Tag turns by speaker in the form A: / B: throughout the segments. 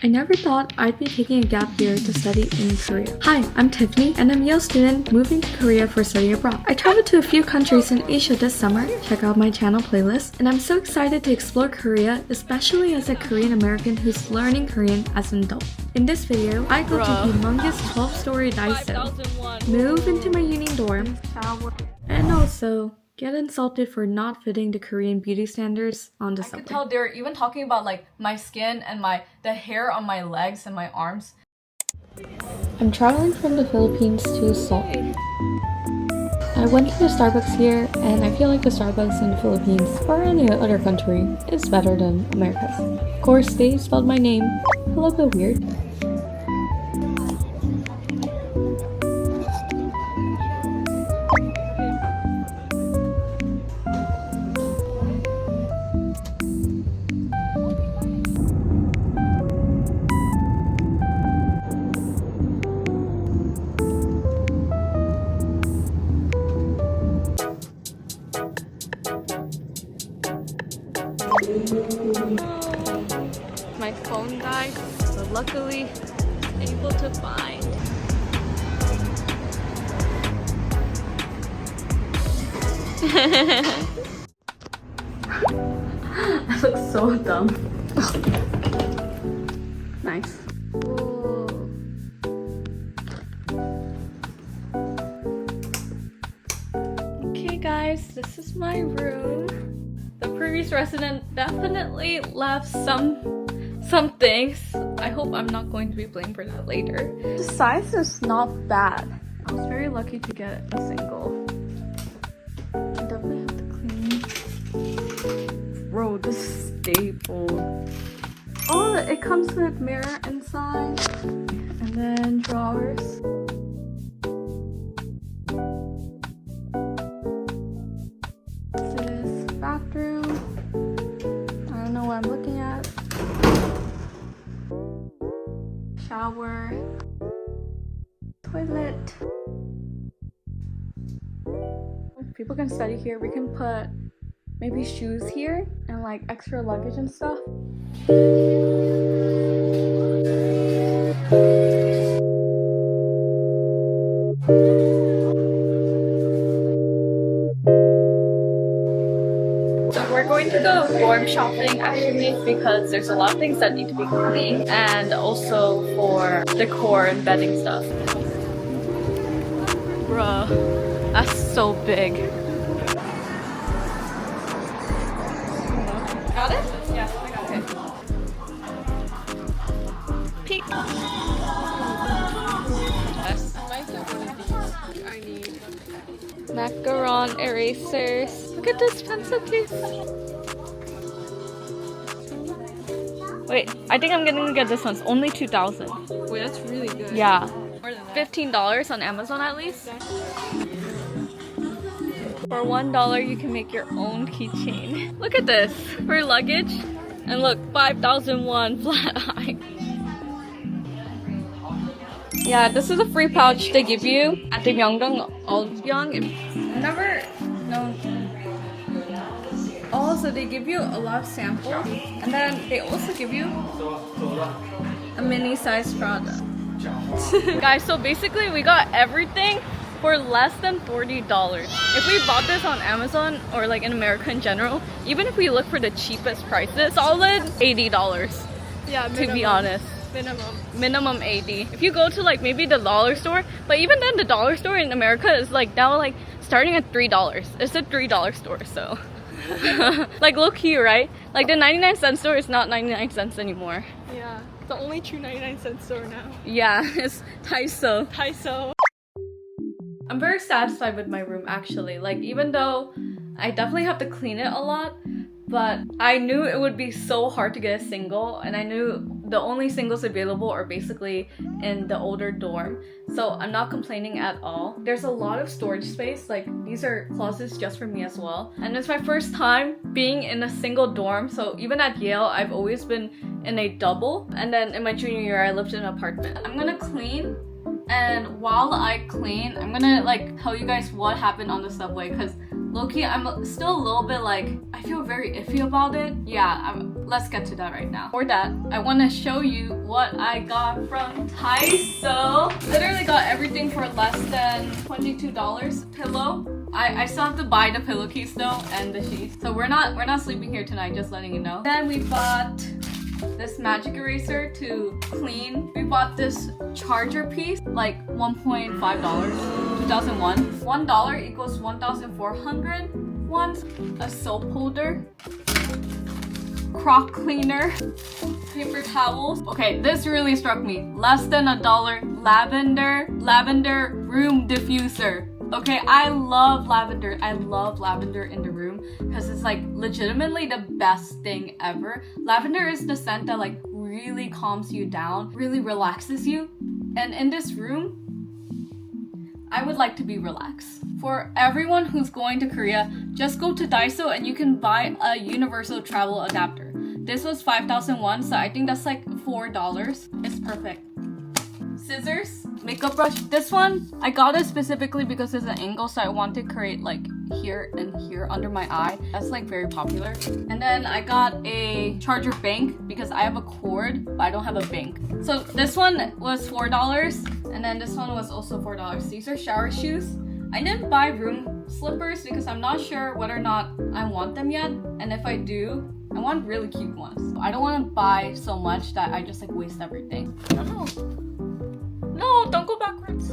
A: I never thought I'd be taking a gap year to study in Korea. Hi, I'm Tiffany, and I'm a Yale student moving to Korea for study abroad. I traveled to a few countries in Asia this summer. Check out my channel playlist. And I'm so excited to explore Korea, especially as a Korean American who's learning Korean as an adult. In this video, I go to humongous 12-story Daiso, move into my uni dorm, shower, and also get insulted for not fitting the Korean beauty standards on the subway.
B: I could tell they're even talking about like my skin and the hair on my legs and my arms.
A: I'm traveling from the Philippines to Seoul. I went to the Starbucks here, and I feel like the Starbucks in the Philippines or any other country is better than America's. Of course, they spelled my name a little bit weird. My phone died, but luckily able to find. I look so dumb. Nice. Ooh. Okay guys, this is my room. The previous resident definitely left some things. I hope I'm not going to be blamed for that later. The size is not bad. I was very lucky to get a single. I definitely have to clean. Bro, this is staple. Oh, it comes with mirror inside. And then drawers. This is bathroom. I don't know what I'm looking at. Shower. Toilet. People can study here. We can put maybe shoes here and like extra luggage and stuff. We're going to go dorm shopping actually because there's a lot of things that need to be cleaned and also for decor and bedding stuff. Bruh, that's so big. Got it? Yeah, I got it. Peek. Yes. I need macaron erasers. Look at this pencil case. Wait, I think I'm gonna get this one. It's only 2,000.
C: Wait, that's really good.
B: Yeah.
C: More than that.
B: $15 on Amazon at least. For $1 you can make your own keychain. Look at this for luggage. And look, 5,001 flat eye. Yeah, this is a free pouch they give you at the Myeongdong Shopping. Never known. Also, they give you a lot of samples, and then they also give you a mini size product. Guys, so basically we got everything for less than $40. If we bought this on Amazon or like in America in general, even if we look for the cheapest prices, solid $80.
C: Yeah, minimum.
B: To be honest. Minimum 80. If you go to like maybe the dollar store, but even then the dollar store in America is like now like starting at $3. It's a $3 store, so like low key, right? Like the 99-cent store is not 99 cents anymore.
C: Yeah, the only true 99-cent store now.
B: Yeah, it's Daiso.
C: Daiso.
B: I'm very satisfied with my room actually. Like even though I definitely have to clean it a lot, but I knew it would be so hard to get a single, and I knew the only singles available are basically in the older dorm, so I'm not complaining at all. There's a lot of storage space, like these are closets just for me as well, and it's my first time being in a single dorm. So even at Yale I've always been in a double, and then in my junior year I lived in an apartment. I'm gonna clean, and while I clean I'm gonna like tell you guys what happened on the subway, because low-key I'm still a little bit like, I feel very iffy about it. Yeah, I'm let's get to that right now. For that, I want to show you what I got from Daiso. Literally got everything for less than $22. Pillow. I still have to buy the pillowcase though and the sheets. So we're not sleeping here tonight, just letting you know. Then we bought this magic eraser to clean. We bought this charger piece, like $1.5, 2001. $1 equals 1,400 ones. A soap holder, crock cleaner, paper towels. Okay, this really struck me. Less than $1. Lavender room diffuser. Okay, I love lavender. I love lavender in the room because it's like legitimately the best thing ever. Lavender is the scent that like really calms you down, really relaxes you. And in this room, I would like to be relaxed. For everyone who's going to Korea, just go to Daiso and you can buy a universal travel adapter. This was 5,001, so I think that's like $4. It's perfect. Scissors, makeup brush. This one, I got it specifically because it's an angle, so I want to create like here and here under my eye. That's like very popular. And then I got a charger bank because I have a cord, but I don't have a bank. So this one was $4, and then this one was also $4. These are shower shoes. I didn't buy room slippers because I'm not sure whether or not I want them yet. And if I do, I want really cute ones. I don't want to buy so much that I just like waste everything. I don't know. No, don't go backwards.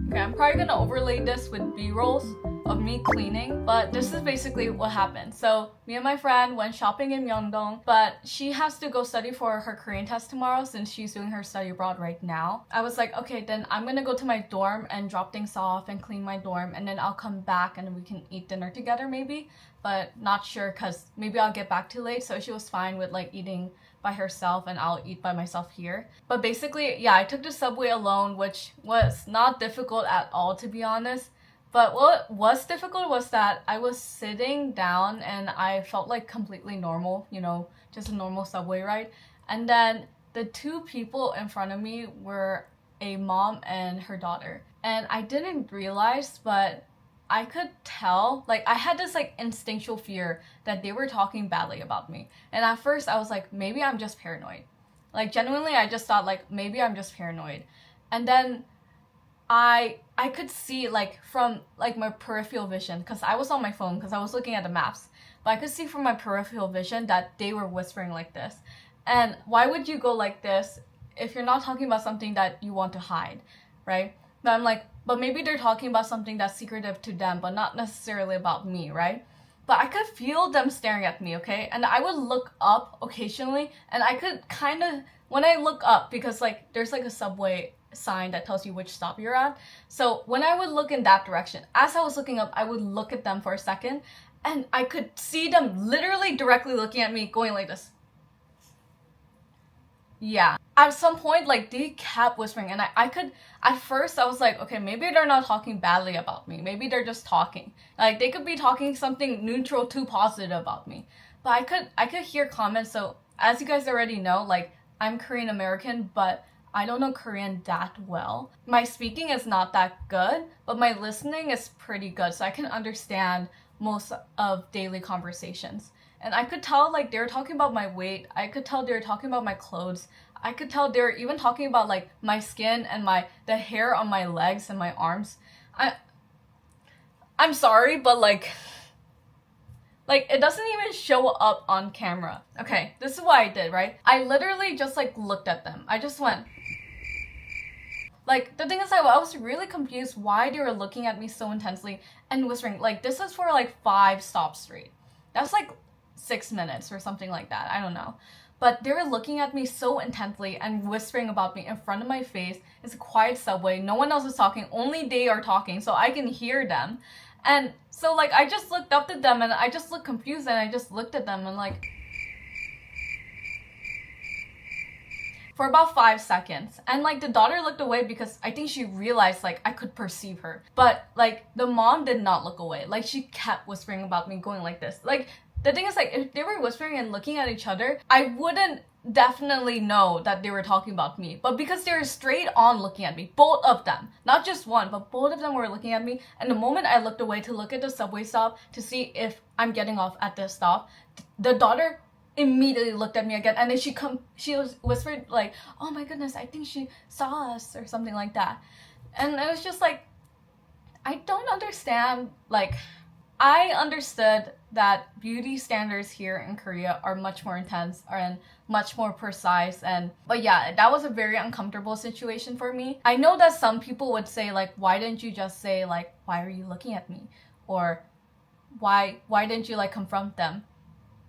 B: Okay, I'm probably gonna overlay this with B-rolls of me cleaning, but this is basically what happened. So me and my friend went shopping in Myeongdong, but she has to go study for her Korean test tomorrow since she's doing her study abroad right now. I was like, okay, then I'm gonna go to my dorm and drop things off and clean my dorm, and then I'll come back and we can eat dinner together maybe, but not sure because maybe I'll get back too late. So she was fine with like eating by herself and I'll eat by myself here. But basically, yeah, I took the subway alone, which was not difficult at all, to be honest. But what was difficult was that I was sitting down and I felt like completely normal, you know, just a normal subway ride. And then the two people in front of me were a mom and her daughter. And I didn't realize, but I could tell, like I had this like instinctual fear that they were talking badly about me. And at first I was like, maybe I'm just paranoid. Like genuinely, I just thought like, maybe I'm just paranoid. And then I could see like from like my peripheral vision, because I was on my phone because I was looking at the maps, but I could see from my peripheral vision that they were whispering like this. And why would you go like this if you're not talking about something that you want to hide, right? But I'm like, but maybe they're talking about something that's secretive to them, but not necessarily about me, right? But I could feel them staring at me, okay? And I would look up occasionally, and I could kind of, when I look up, because like there's like a subway sign that tells you which stop you're at. So when I would look in that direction, as I was looking up, I would look at them for a second, and I could see them literally directly looking at me going like this. Yeah. At some point, like, they kept whispering, and I could, at first, I was like, okay, maybe they're not talking badly about me. Maybe they're just talking. Like, they could be talking something neutral to positive about me. But I could hear comments, so, as you guys already know, like, I'm Korean American, but I don't know Korean that well. My speaking is not that good, but my listening is pretty good, so I can understand most of daily conversations. And I could tell, like, they were talking about my weight. I could tell they were talking about my clothes. I could tell they were even talking about, like, my skin and the hair on my legs and my arms. I'm sorry, but, like, it doesn't even show up on camera. Okay, this is what I did, right? I literally just, like, looked at them. I just went. Like, the thing is, I was really confused why they were looking at me so intensely and whispering. Like, this is for, like, 5 stops straight. That's, like, 6 minutes or something like that. I don't know. But they were looking at me so intensely and whispering about me in front of my face. It's a quiet subway. No one else is talking. Only they are talking, so I can hear them. And so, like, I just looked up at them and I just looked confused and I just looked at them and, like, for about 5 seconds. And, like, the daughter looked away because I think she realized, like, I could perceive her. But, like, the mom did not look away. Like, she kept whispering about me going like this. Like, the thing is, like, if they were whispering and looking at each other, I wouldn't definitely know that they were talking about me. But because they were straight on looking at me, both of them, not just one, but both of them were looking at me. And the moment I looked away to look at the subway stop to see if I'm getting off at this stop, the daughter immediately looked at me again, and then she was whispered like, "Oh my goodness, I think she saw us," or something like that. And I was just like, I don't understand. Like, I understood that beauty standards here in Korea are much more intense and much more precise, but yeah, that was a very uncomfortable situation for me. I know that some people would say like, why didn't you just say like, why are you looking at me, or why didn't you like confront them?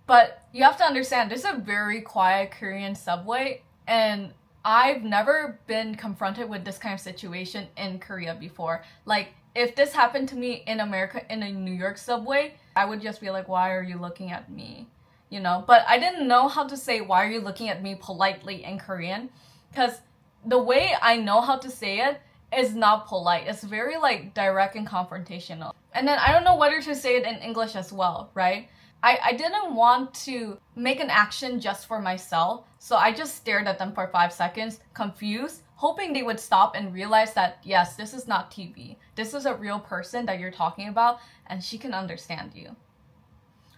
B: But you have to understand, this is a very quiet Korean subway, and I've never been confronted with this kind of situation in Korea before. Like, if this happened to me in America in a New York subway, I would just be like, why are you looking at me? You know? But I didn't know how to say, why are you looking at me politely in Korean? Because the way I know how to say it is not polite. It's very like direct and confrontational. And then I don't know whether to say it in English as well, right? I didn't want to make an action just for myself, so I just stared at them for 5 seconds, confused, hoping they would stop and realize that, yes, this is not TV. This is a real person that you're talking about, and she can understand you.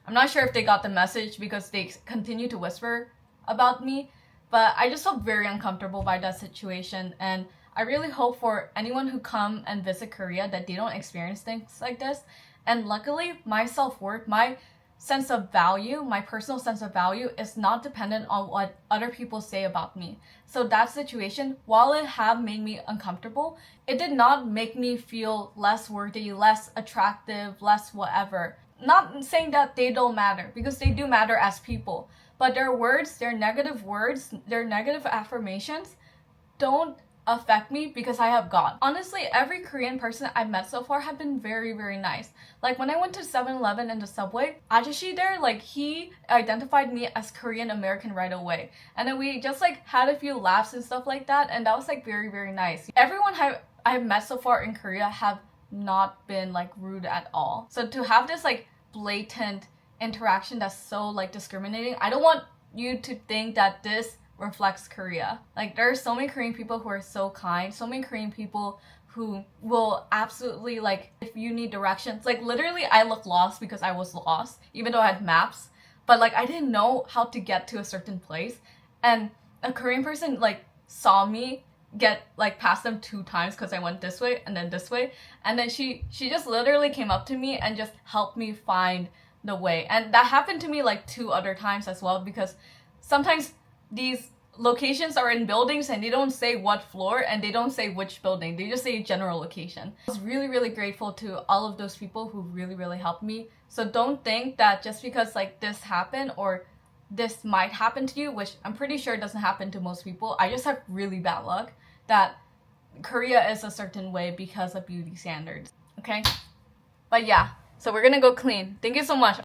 B: I'm not sure if they got the message because they continue to whisper about me, but I just felt very uncomfortable by that situation, and I really hope for anyone who come and visit Korea that they don't experience things like this. And luckily, my self-worth, my sense of value, my personal sense of value is not dependent on what other people say about me. So that situation, while it have made me uncomfortable, it did not make me feel less worthy, less attractive, less whatever. Not saying that they don't matter, because they do matter as people. But their words, their negative affirmations don't affect me because I have God. Honestly, every Korean person I've met so far have been very, very nice. Like when I went to 7-Eleven in the subway, Ajashi there, like he identified me as Korean American right away. And then we just like had a few laughs and stuff like that, and that was like very, very nice. Everyone I've met so far in Korea have not been like rude at all. So to have this like blatant interaction that's so like discriminating, I don't want you to think that this reflects Korea. Like there are so many Korean people who are so kind, so many Korean people who will absolutely like, if you need directions, like literally I looked lost because I was lost, even though I had maps, but like I didn't know how to get to a certain place, and a Korean person like saw me get like past them 2 times because I went this way and then this way, and then she just literally came up to me and just helped me find the way. And that happened to me like 2 other times as well, because sometimes these locations are in buildings and they don't say what floor and they don't say which building, they just say general location. I was really, really grateful to all of those people who really, really helped me. So don't think that just because like this happened or this might happen to you, which I'm pretty sure doesn't happen to most people, I just have really bad luck that Korea is a certain way because of beauty standards. Okay? But yeah, so we're gonna go clean. Thank you so much.